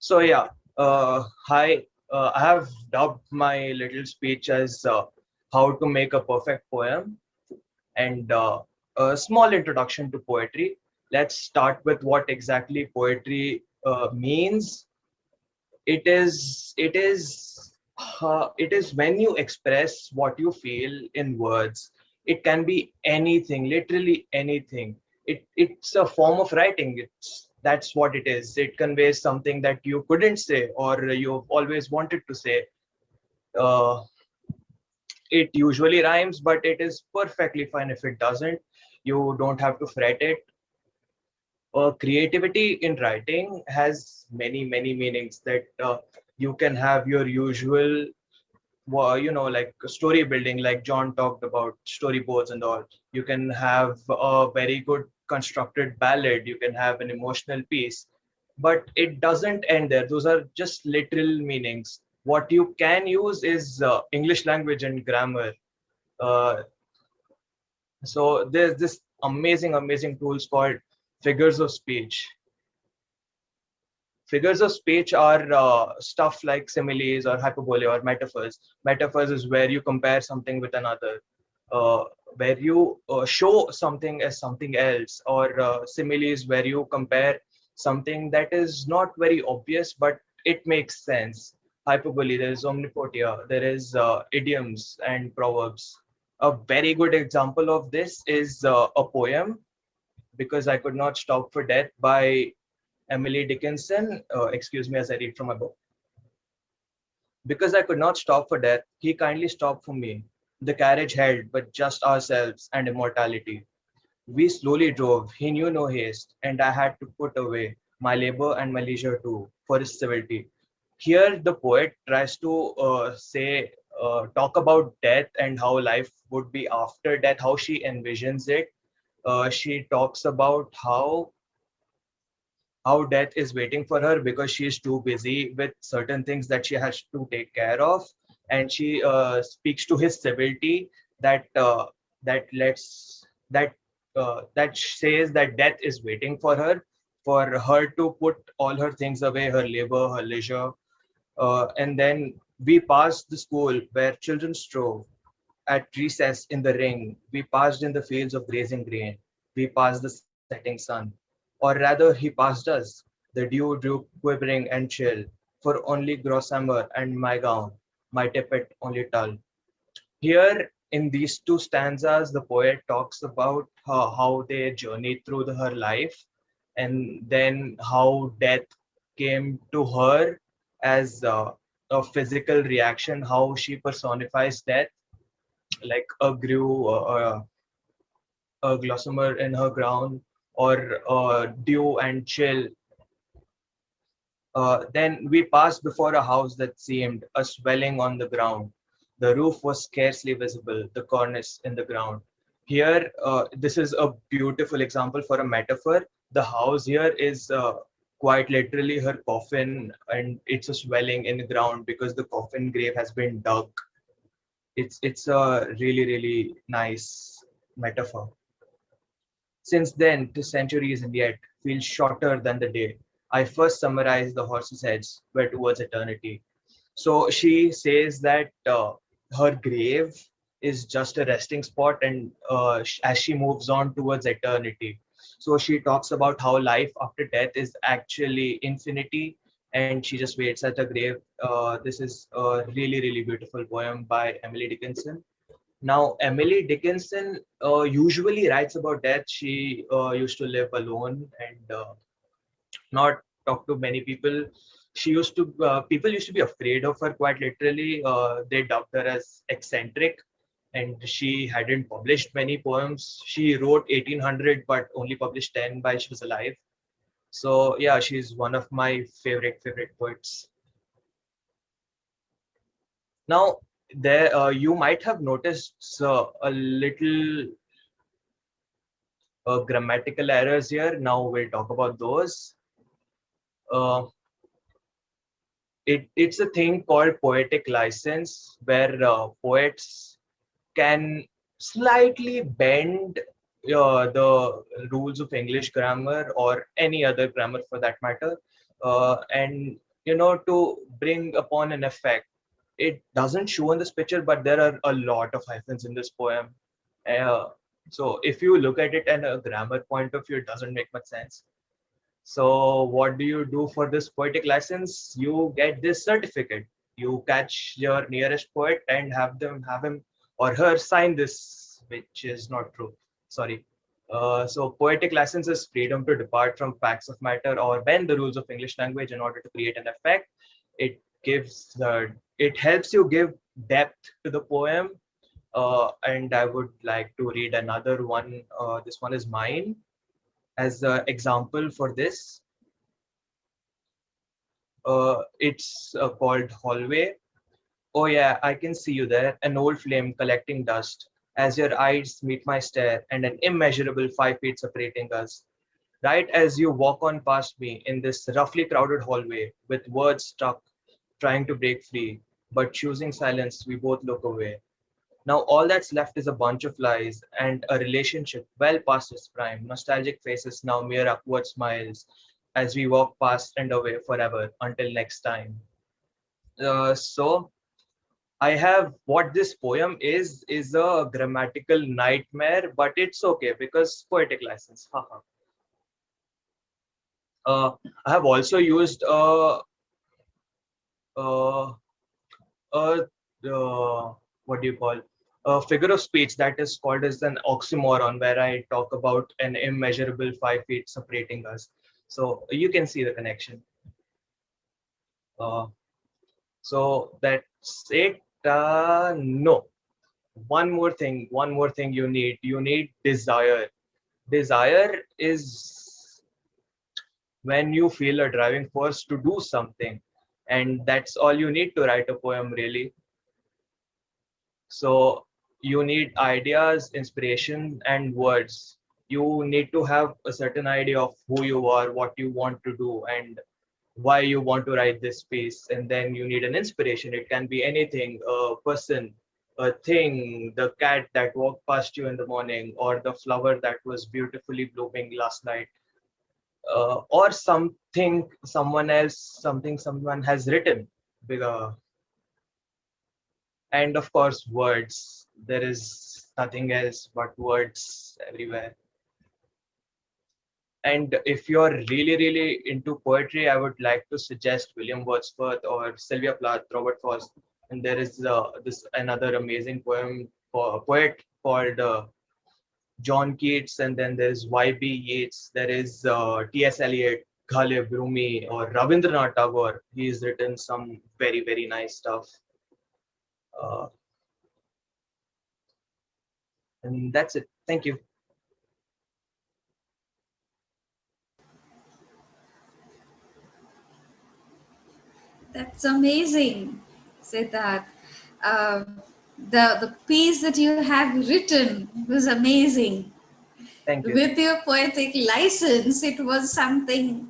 So yeah, hi. I have dubbed my little speech as "How to Make a Perfect Poem" and a small introduction to poetry. Let's start with what exactly poetry means. It is when you express what you feel in words. It can be anything, literally anything. It's a form of writing. That's what it is. It conveys something that you couldn't say or you've always wanted to say. uh, it usually rhymes, but it is perfectly fine if it doesn't. You don't have to fret it. Creativity in writing has many meanings. That you can have your usual, like story building, like John talked about storyboards and all. You can have a very good constructed ballad, you can have an emotional piece, but it doesn't end there. Those are just literal meanings. What you can use is English language and grammar. uh, so there's this amazing tools called figures of speech. Figures of speech are stuff like similes or hyperbole or metaphors. Metaphors is where you compare something with another, uh, where you show something as something else, or similes where you compare something that is not very obvious but it makes sense. Hyperbole, there is omnipodia, there is idioms and proverbs. A very good example of this is a poem, Because I Could Not Stop for Death by Emily Dickinson. Excuse me as I read from my book. Because I could not stop for death, he kindly stopped for me. The carriage held but just ourselves and immortality. We slowly drove, he knew no haste, and I had to put away my labor and my leisure too, for his civility. Here, the poet tries to talk about death and how life would be after death, how she envisions it. She talks about how death is waiting for her because she is too busy with certain things that she has to take care of, and she speaks to his civility that that lets that says that death is waiting for her to put all her things away, her labor, her leisure. And then we passed the school where children strove at recess in the ring. We passed in the fields of grazing grain. We passed the setting sun. Or rather, he passed us. The dew drew quivering and chill. For only gossamer and my gown, my tippet only tulle. Here, in these two stanzas, the poet talks about how they journeyed through her life, and then how death came to her as a physical reaction, how she personifies death, like a gossamer in her gown, or dew and chill. Then we passed before a house that seemed a swelling on the ground. The roof was scarcely visible, the cornice in the ground. Here, this is a beautiful example for a metaphor. The house here is quite literally her coffin, and it's a swelling in the ground because the coffin grave has been dug. It's a really nice metaphor. Since then, to centuries and yet feel shorter than the day. I first summarized the horse's heads were towards eternity. So she says that her grave is just a resting spot, and as she moves on towards eternity. So she talks about how life after death is actually infinity, and she just waits at her grave. This is a really beautiful poem by Emily Dickinson. Now, Emily Dickinson usually writes about death. She used to live alone and not talk to many people. She used to People used to be afraid of her quite literally. They dubbed her as eccentric, and she hadn't published many poems. She wrote 1800, but only published 10 while she was alive. So yeah, she's one of my favorite poets. Now, there you might have noticed a little grammatical errors here. Now we'll talk about those. Uh, it's a thing called poetic license, where poets can slightly bend the rules of English grammar or any other grammar for that matter. And to bring upon an effect. It doesn't show in this picture, but there are a lot of hyphens in this poem. Uh, so if you look at it in a grammar point of view, it doesn't make much sense. So what do you do for this poetic license? You get this certificate. You catch your nearest poet and have him or her sign this, which is not true. Sorry. So poetic license is freedom to depart from facts of matter or bend the rules of English language in order to create an effect. It it helps you give depth to the poem. And I would like to read another one. This one is mine as an example for this. It's called Hallway. Oh yeah, I can see you there, an old flame collecting dust, as your eyes meet my stare, and an immeasurable 5 feet separating us. Right as you walk on past me in this roughly crowded hallway, with words stuck, trying to break free, but choosing silence, we both look away. Now all that's left is a bunch of lies and a relationship well past its prime. Nostalgic faces now mere upward smiles as we walk past and away forever until next time. So I have what this poem is a grammatical nightmare, but it's okay because poetic license. Haha. I have also used uh, a what do you call a figure of speech that is called as an oxymoron, where I talk about an immeasurable 5 feet separating us. So you can see the connection. Uh, so that's it. No, one more thing you need desire. Desire is when you feel a driving force to do something, and that's all you need to write a poem, really. So you need ideas, inspiration, and words. You need to have a certain idea of who you are, what you want to do, and why you want to write this piece. And then you need an inspiration. It can be anything, a person, a thing, the cat that walked past you in the morning, or the flower that was beautifully blooming last night, or something someone else, something someone has written. Uh, and of course words, there is nothing else but words everywhere. And if you're really into poetry, I would like to suggest William Wordsworth or Sylvia Plath, Robert Frost. And there is this another amazing poet called John Keats, and then there's YB Yeats, there is TS Eliot, Ghalib, Rumi, or Rabindranath Tagore. He's written some very nice stuff. uh, and that's it. Thank you. That's amazing, Siddharth. Uh, the piece that you have written was amazing. Thank you. With your poetic license, it was something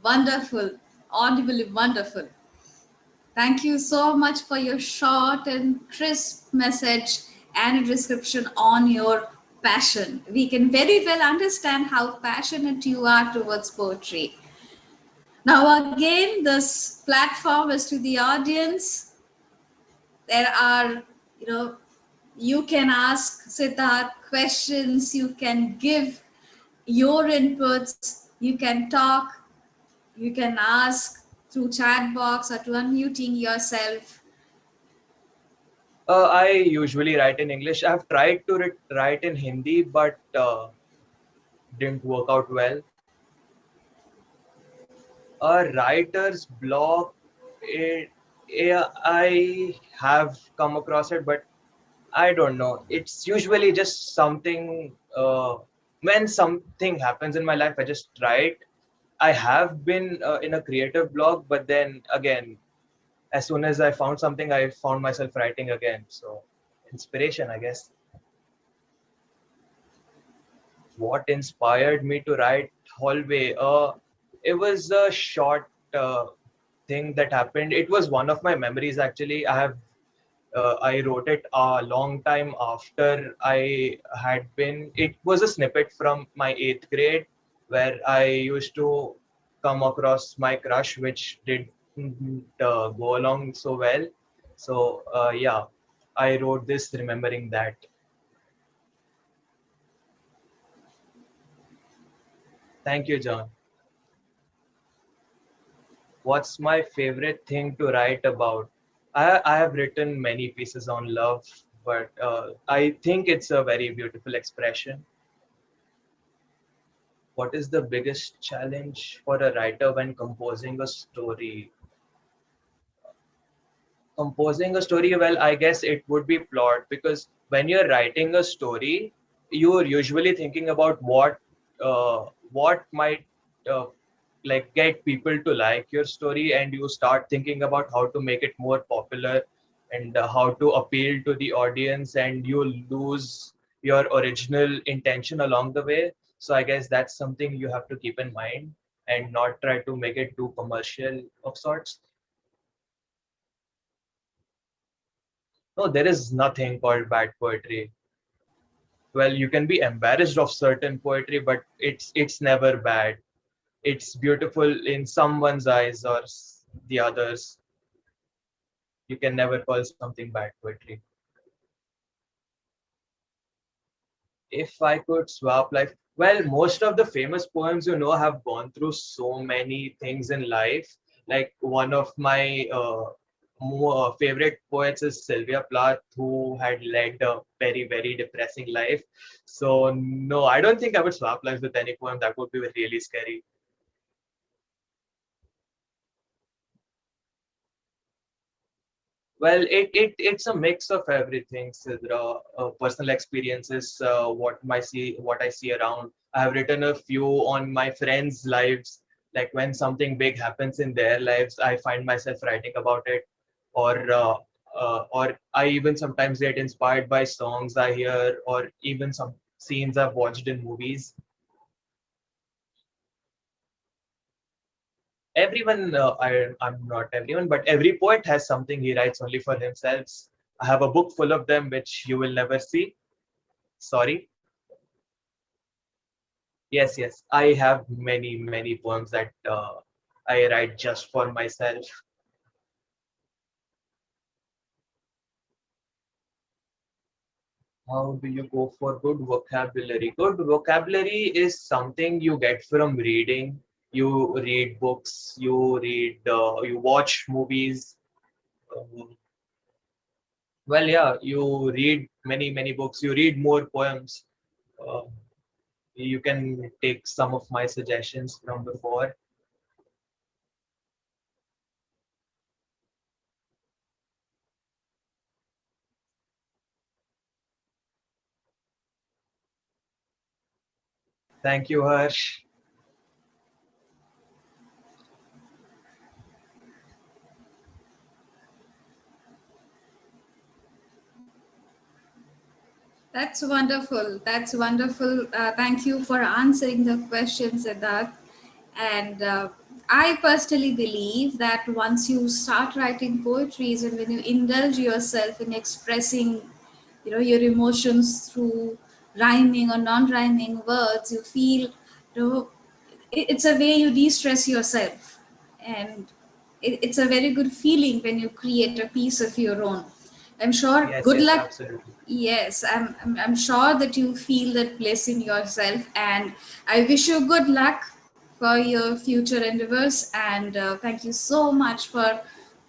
wonderful, audibly wonderful. Thank you so much for your short and crisp message and a description on your passion. We can very well understand how passionate you are towards poetry. Now, again, this platform is to the audience. There are, you know, you can ask Siddharth questions, you can give your inputs, you can talk, you can ask through chat box or to unmuting yourself. I usually write in English. I've tried to write in Hindi, but didn't work out well. A writer's block, yeah, I have come across it, but I don't know. It's usually just something, when something happens in my life, I just write. I have been in a creative block, but then again, as soon as I found something, I found myself writing again. So, inspiration, I guess. What inspired me to write Hallway? It was a short thing that happened. It was one of my memories, actually. I wrote it a long time after I had been. It was a snippet from my 8th grade, where I used to come across my crush, which did didn't go along so well. So yeah, I wrote this remembering that. Thank you, John. What's my favorite thing to write about? I have written many pieces on love, but I think it's a very beautiful expression. What is the biggest challenge for a writer when composing a story? Composing a story, well, I guess it would be plot, because when you're writing a story, you're usually thinking about what might uh, like get people to like your story, and you start thinking about how to make it more popular, and how to appeal to the audience, and you lose your original intention along the way. So I guess that's something you have to keep in mind, and not try to make it too commercial of sorts. No, there is nothing called bad poetry. Well, you can be embarrassed of certain poetry, but it's never bad. It's beautiful in someone's eyes or the others. You can never call something bad poetry. If I could swap life, well, most of the famous poems, have gone through so many things in life. Like one of my more favorite poets is Sylvia Plath, who had led a very, very depressing life. So no, I don't think I would swap lives with any poem. That would be really scary. Well, it's a mix of everything, Sidra. Personal experiences, what I see around. I have written a few on my friends' lives. Like when something big happens in their lives, I find myself writing about it, or I even sometimes get inspired by songs I hear, or even some scenes I've watched in movies. Everyone, I'm not everyone, but every poet has something he writes only for himself. I have a book full of them which you will never see. Sorry. Yes, yes. I have many, many poems that I write just for myself. How do you go for good vocabulary? Good vocabulary is something you get from reading. You read books, you watch movies. Um, well, yeah, you read many, many books. You read more poems. Uh, you can take some of my suggestions from before. Thank you, Harsh. That's wonderful. That's wonderful. Thank you for answering the questions, Siddharth. And I personally believe that once you start writing poetries and when you indulge yourself in expressing, your emotions through rhyming or non-rhyming words, you feel, it's a way you de-stress yourself, and it's a very good feeling when you create a piece of your own. I'm sure, Yes, good yes, luck. absolutely. Yes, I'm sure that you feel that bliss in yourself, and I wish you good luck for your future endeavors. And thank you so much for,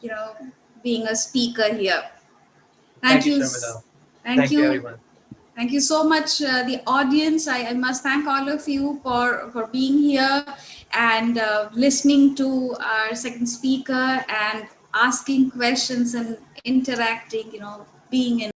you know, being a speaker here. Thank Thank you, you. Shamila. Thank Thank you, you. everyone. Thank you so much, the audience. I must thank all of you for being here and listening to our second speaker and asking questions and interacting, being in